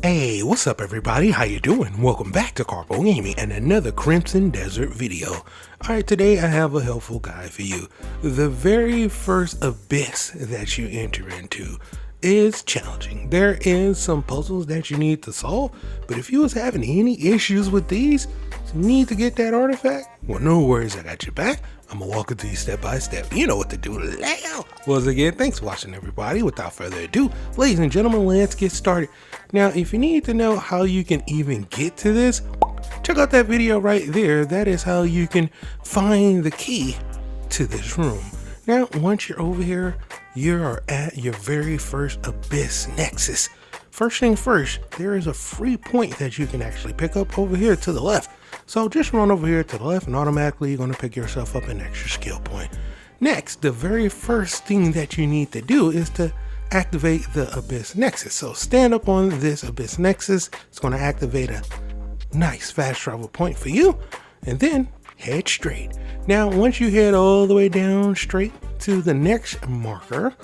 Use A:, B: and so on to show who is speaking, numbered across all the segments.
A: Hey, what's up everybody? How you doing? Welcome back to Karpo Gaming and another Crimson Desert video. Alright, today I have a helpful guide for you. The very first abyss that you enter into is challenging. There is some puzzles that you need to solve, but if you was having any issues with these, you need to get that artifact, well, no worries, I got your back. I'm gonna walk it to you step by step. You know what to do. Once again, thanks for watching everybody. Without further ado, ladies and gentlemen, let's get started. Now, if you need to know how you can even get to this, check out that video right there. That is how you can find the key to this room. Now, once you're over here, you are at your very first abyss nexus. First thing first, there is a free point that you can actually pick up over here to the left. So just run over here to the left and automatically you're going to pick yourself up an extra skill point. Next, the very first thing that you need to do is to activate the Abyss Nexus. So stand up on this Abyss Nexus. It's going to activate a nice fast travel point for you and then head straight. Now, once you head all the way down straight to the next marker,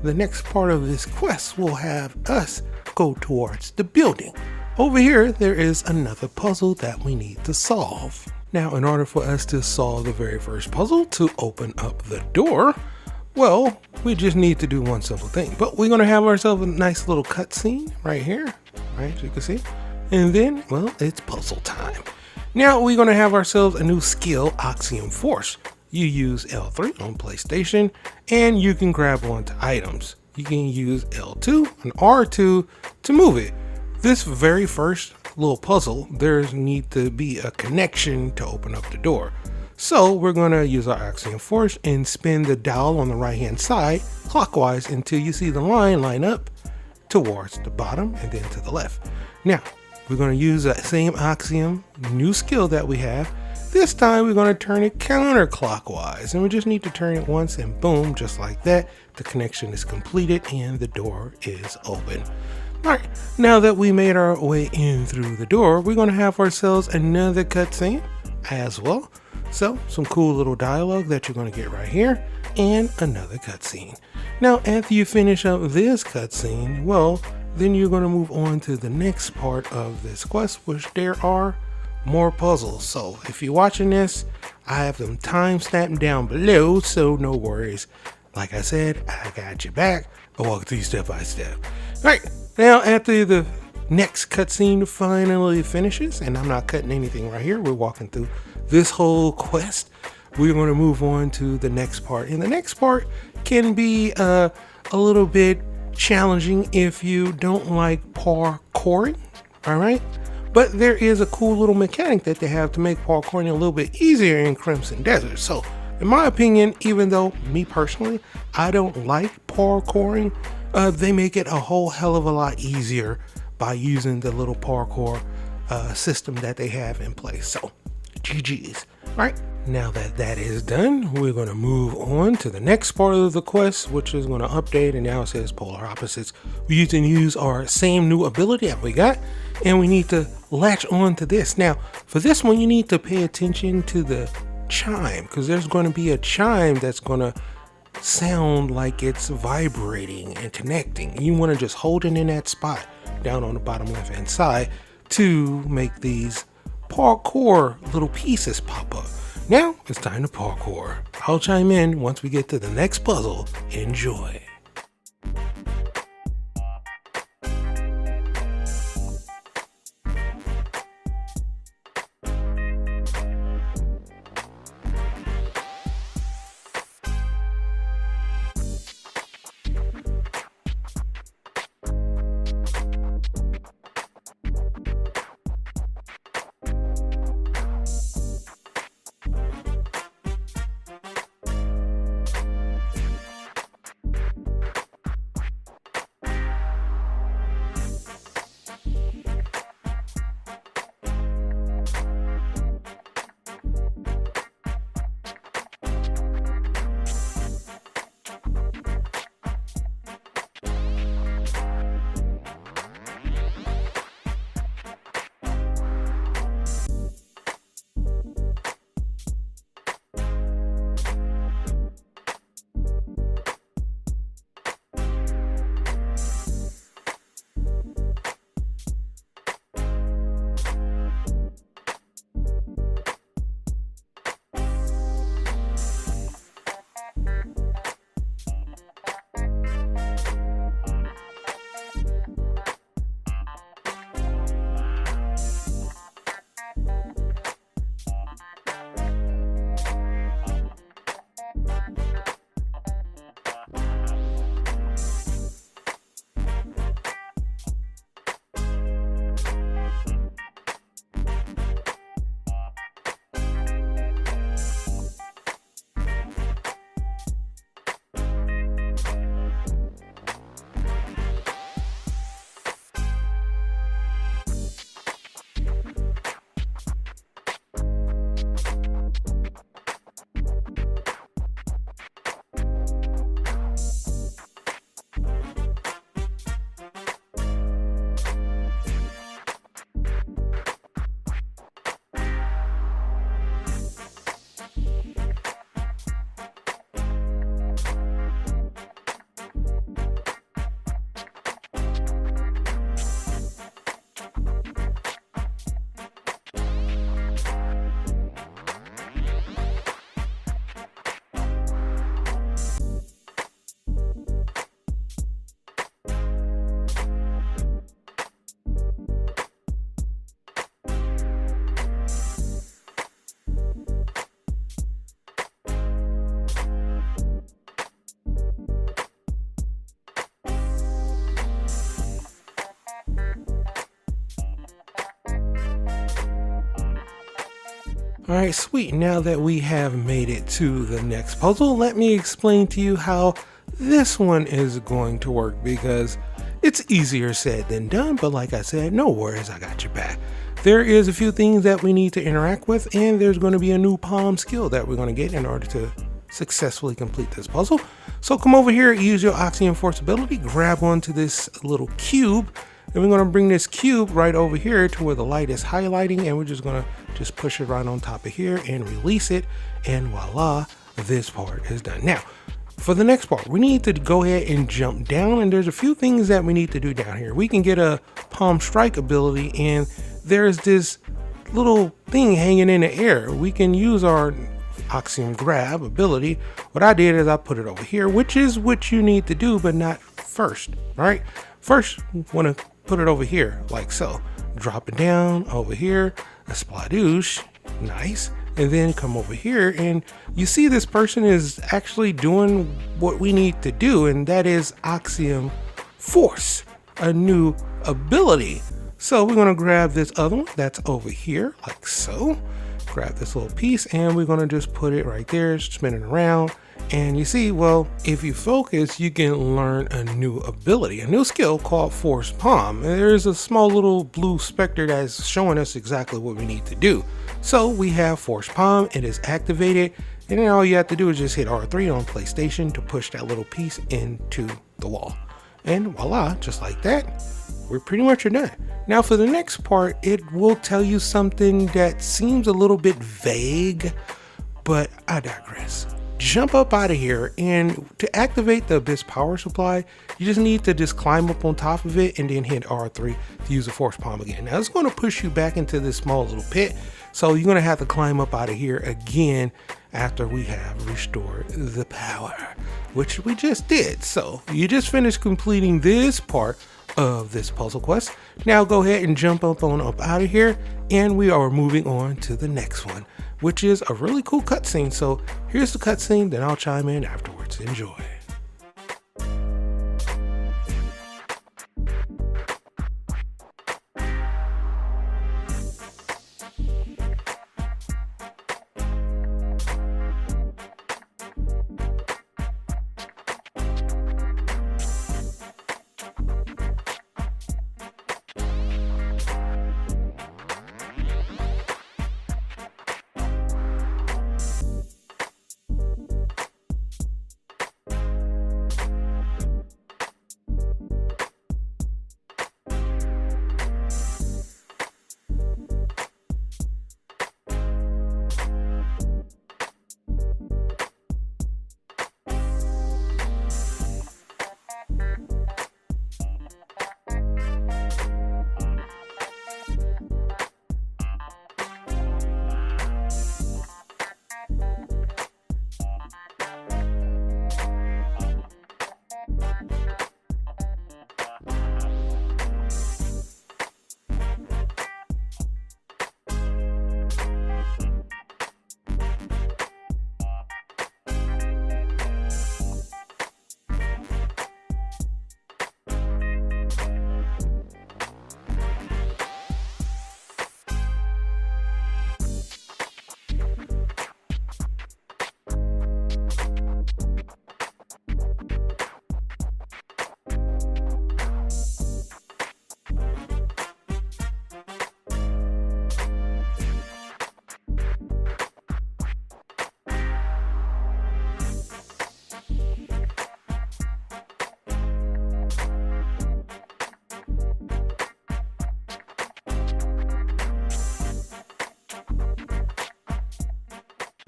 A: the next part of this quest will have us go towards the building. Over here, there is another puzzle that we need to solve. Now, in order for us to solve the very first puzzle to open up the door, well, we just need to do one simple thing. But we're going to have ourselves a nice little cutscene right here, right, as you can see. And then, well, it's puzzle time. Now, we're going to have ourselves a new skill, Axiom Force. You use L3 on PlayStation, and you can grab onto items. You can use L2 and R2 to move it. This very first little puzzle, there's need to be a connection to open up the door. So we're going to use our Axiom Force and spin the dial on the right hand side clockwise until you see the line up towards the bottom and then to the left. Now we're going to use that same Axiom new skill that we have. This time we're going to turn it counterclockwise and we just need to turn it once and boom, just like that. The connection is completed and the door is open. Alright, now that we made our way in through the door, we're going to have ourselves another cutscene as well. So, some cool little dialogue that you're going to get right here, and another cutscene. Now, after you finish up this cutscene, well, then you're going to move on to the next part of this quest, which there are more puzzles. So, if you're watching this, I have them time-stamped down below, so no worries. Like I said, I got your back. I'll walk through you step by step. Alright. Now, after the next cutscene finally finishes, and I'm not cutting anything right here, we're walking through this whole quest, we're going to move on to the next part. And the next part can be a little bit challenging if you don't like parkouring, all right? But there is a cool little mechanic that they have to make parkouring a little bit easier in Crimson Desert. So, in my opinion, even though me personally, I don't like parkouring, they make it a whole hell of a lot easier by using the little parkour system that they have in place. So, GG's. Right, now that that is done, we're going to move on to the next part of the quest, which is going to update, and now it says polar opposites. We can use our same new ability that we got, and we need to latch on to this. Now, for this one, you need to pay attention to the chime, because there's going to be a chime that's going to sound like it's vibrating and connecting. You want to just hold it in that spot down on the bottom left hand side to make these parkour little pieces pop up. Now it's time to parkour. I'll chime in once we get to the next puzzle. Enjoy. All right, sweet. Now that we have made it to the next puzzle, let me explain to you how this one is going to work, because it's easier said than done, but like I said, no worries, I got your back. There is a few things that we need to interact with, and there's going to be a new palm skill that we're going to get in order to successfully complete this puzzle. So come over here, use your Oxygen Force ability, grab onto this little cube, and we're going to bring this cube right over here to where the light is highlighting, and we're just going to just push it right on top of here and release it, and voila, this part is done. Now, for the next part, we need to go ahead and jump down, and there's a few things that we need to do down here. We can get a palm strike ability, and there's this little thing hanging in the air. We can use our Oxygen grab ability. What I did is I put it over here, which is what you need to do, but not first. All right, first want to put it over here like so. Drop it down over here, a spladoosh, nice. And then come over here, and you see this person is actually doing what we need to do, and that is Oxygen Force, a new ability. So we're going to grab this other one that's over here like so. Grab this little piece, and we're going to just put it right there, spin it around. And you see, well, if you focus, you can learn a new ability, a new skill called Force Palm. And there's a small little blue specter that's showing us exactly what we need to do. So we have Force Palm, it is activated, and then all you have to do is just hit R3 on PlayStation to push that little piece into the wall. And voila, just like that, we're pretty much done. Now for the next part, it will tell you something that seems a little bit vague, but I digress. Jump up out of here, and to activate the Abyss power supply, you just need to just climb up on top of it and then hit R3 to use the Force Palm again. Now it's going to push you back into this small little pit, so you're going to have to climb up out of here again after we have restored the power, which we just did. So you just finished completing this part of this puzzle quest. Now go ahead and jump up out of here, and we are moving on to the next one, which is a really cool cutscene. So here's the cutscene, then I'll chime in afterwards. Enjoy.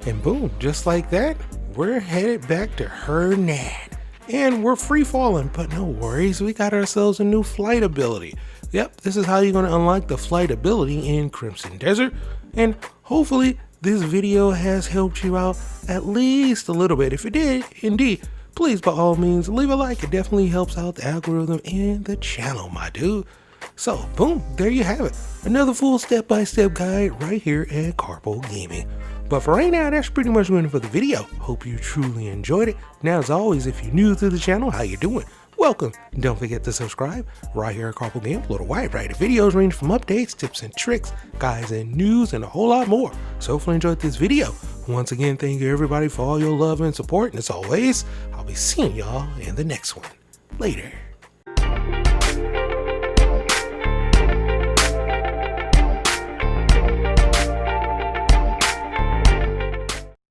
A: And boom, just like that, we're headed back to Hernan. And we're free falling, but no worries, we got ourselves a new flight ability. Yep, this is how you're going to unlock the flight ability in Crimson Desert. And hopefully this video has helped you out at least a little bit. If it did, indeed, please by all means leave a like. It definitely helps out the algorithm and the channel, my dude. So boom, there you have it. Another full step-by-step guide right here at Karpo Gaming. But for right now, that's pretty much it for the video. Hope you truly enjoyed it. Now, as always, if you're new to the channel, how you doing? welcome. Don't forget to subscribe. Right here at Karpo Game, upload a wide variety of videos ranging from updates, tips and tricks, guides and news, and a whole lot more. So hopefully you enjoyed this video. Once again, thank you everybody for all your love and support. And as always, I'll be seeing y'all in the next one. Later.